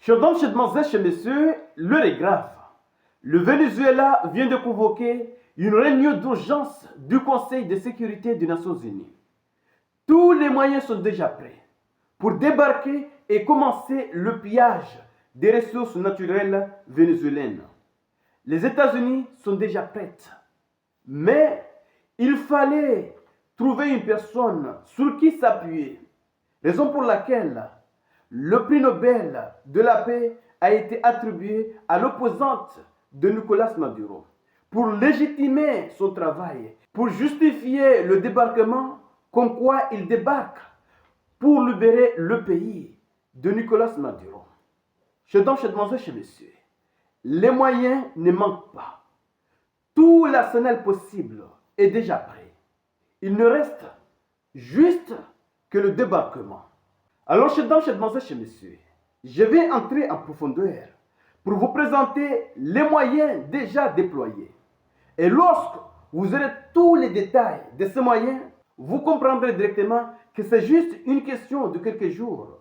Chers dames, chers demoiselles, chers messieurs, l'heure est grave. Le Venezuela vient de convoquer une réunion d'urgence du Conseil de sécurité des Nations Unies. Tous les moyens sont déjà prêts pour débarquer et commencer le pillage des ressources naturelles vénézuéliennes. Les États-Unis sont déjà prêtes, mais il fallait trouver une personne sur qui s'appuyer. Raison pour laquelle le prix Nobel de la paix a été attribué à l'opposante de Nicolas Maduro pour légitimer son travail, pour justifier le débarquement, comme quoi il débarque pour libérer le pays de Nicolas Maduro. Chers dames, chers demoiselles, chers messieurs, les moyens ne manquent pas. Tout l'arsenal possible est déjà prêt. Il ne reste juste que le débarquement. Alors, chers dames, chers demoiselles, chers messieurs, je vais entrer en profondeur pour vous présenter les moyens déjà déployés. Et lorsque vous aurez tous les détails de ces moyens, vous comprendrez directement que c'est juste une question de quelques jours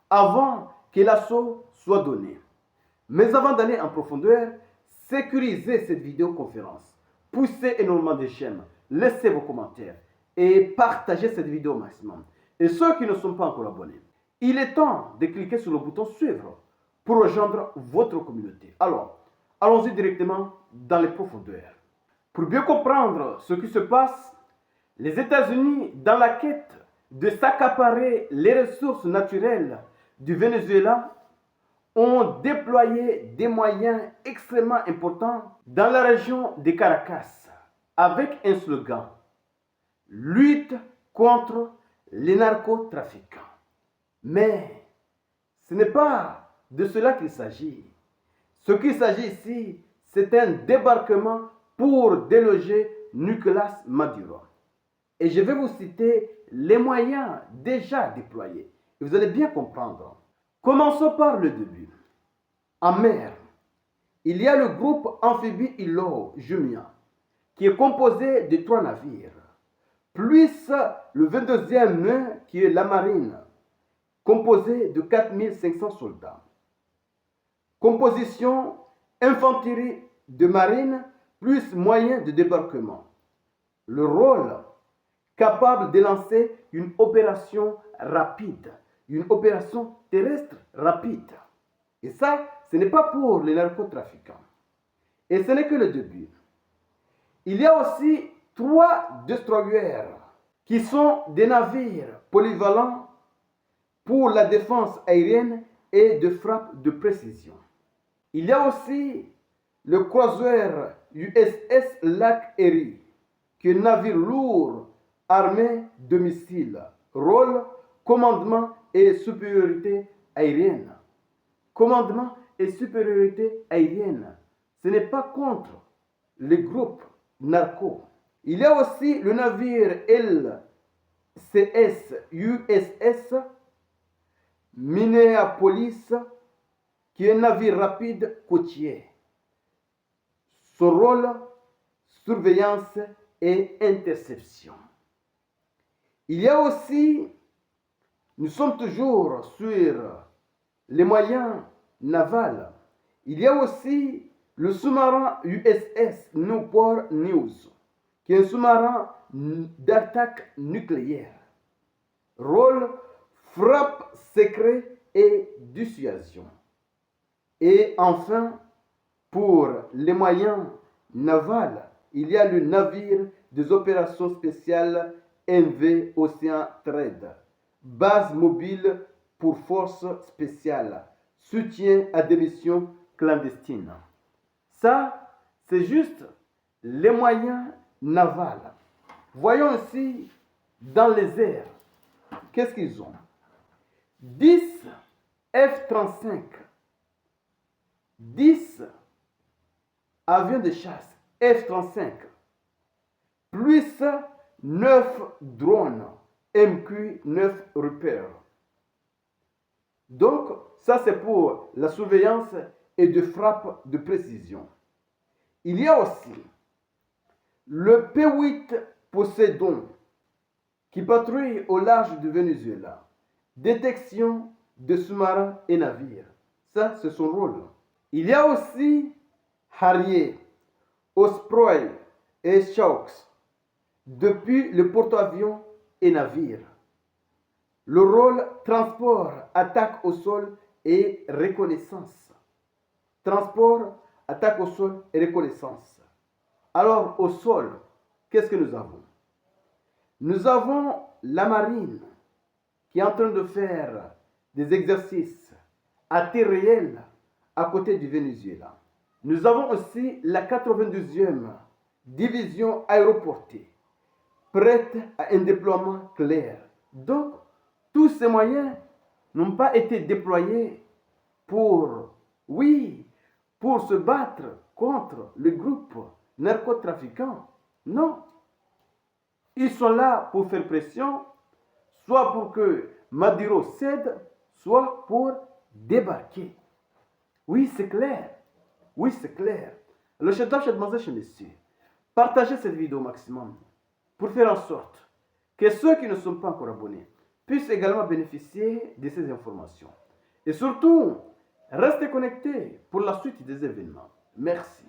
avant que l'assaut soit donné. Mais avant d'aller en profondeur, sécurisez cette vidéoconférence, poussez énormément de j'aime, laissez vos commentaires et partagez cette vidéo au maximum. Et ceux qui ne sont pas encore abonnés, il est temps de cliquer sur le bouton suivre pour rejoindre votre communauté. Alors, allons-y directement dans les profondeurs. Pour bien comprendre ce qui se passe, les États-Unis, dans la quête de s'accaparer les ressources naturelles du Venezuela, ont déployé des moyens extrêmement importants dans la région de Caracas avec un slogan: lutte contre les narcotrafiquants. Mais ce n'est pas de cela qu'il s'agit. Ce qu'il s'agit ici, c'est un débarquement pour déloger Nicolas Maduro. Et je vais vous citer les moyens déjà déployés. Et vous allez bien comprendre. Commençons par le début. En mer, il y a le groupe amphibie Ilo Jumia, qui est composé de 3 navires, plus le 22e qui est la marine, composé de 4500 soldats. Composition infanterie de marine plus moyens de débarquement. Le rôle capable de lancer une opération rapide, une opération terrestre rapide. Et ça, ce n'est pas pour les narcotrafiquants. Et ce n'est que le début. Il y a aussi 3 destroyers qui sont des navires polyvalents pour la défense aérienne et de frappe de précision. Il y a aussi le croiseur USS Lac Erie, qui est un navire lourd armé de missiles. Rôle, commandement et supériorité aérienne. Commandement et supériorité aérienne. Ce n'est pas contre les groupes narcos. Il y a aussi le navire LCS USS Minneapolis, qui est un navire rapide côtier. Son rôle, surveillance et interception. Il y a aussi, nous sommes toujours sur les moyens navals, il y a aussi le sous-marin USS Newport News, qui est un sous-marin d'attaque nucléaire. Rôle, frappe secret et dissuasion. Et enfin, pour les moyens navals, il y a le navire des opérations spéciales MV Ocean Trade, base mobile pour forces spéciales, soutien à des missions clandestines. Ça, c'est juste les moyens navals. Voyons ici, dans les airs, qu'est-ce qu'ils ont? 10 F-35, 10 avions de chasse F-35, plus 9 drones MQ-9 Reaper. Donc, ça c'est pour la surveillance et de frappe de précision. Il y a aussi le P-8 Poséidon qui patrouille au large du Venezuela. Détection de sous-marins et navires. Ça, c'est son rôle. Il y a aussi Harrier, Osprey et Chaux depuis le porte-avions et navire. Le rôle transport, attaque au sol et reconnaissance. Transport, attaque au sol et reconnaissance. Alors, au sol, qu'est-ce que nous avons? Nous avons la marine qui est en train de faire des exercices à terre réelle à côté du Venezuela. Nous avons aussi la 92e division aéroportée, prête à un déploiement clair. Donc, tous ces moyens n'ont pas été déployés pour, oui, pour se battre contre le groupe narcotrafiquant. Non. Ils sont là pour faire pression, soit pour que Maduro cède, soit pour débarquer. Oui, c'est clair. Oui, c'est clair. Le chef d'Amazon, messieurs, partagez cette vidéo au maximum pour faire en sorte que ceux qui ne sont pas encore abonnés puissent également bénéficier de ces informations. Et surtout, restez connectés pour la suite des événements. Merci.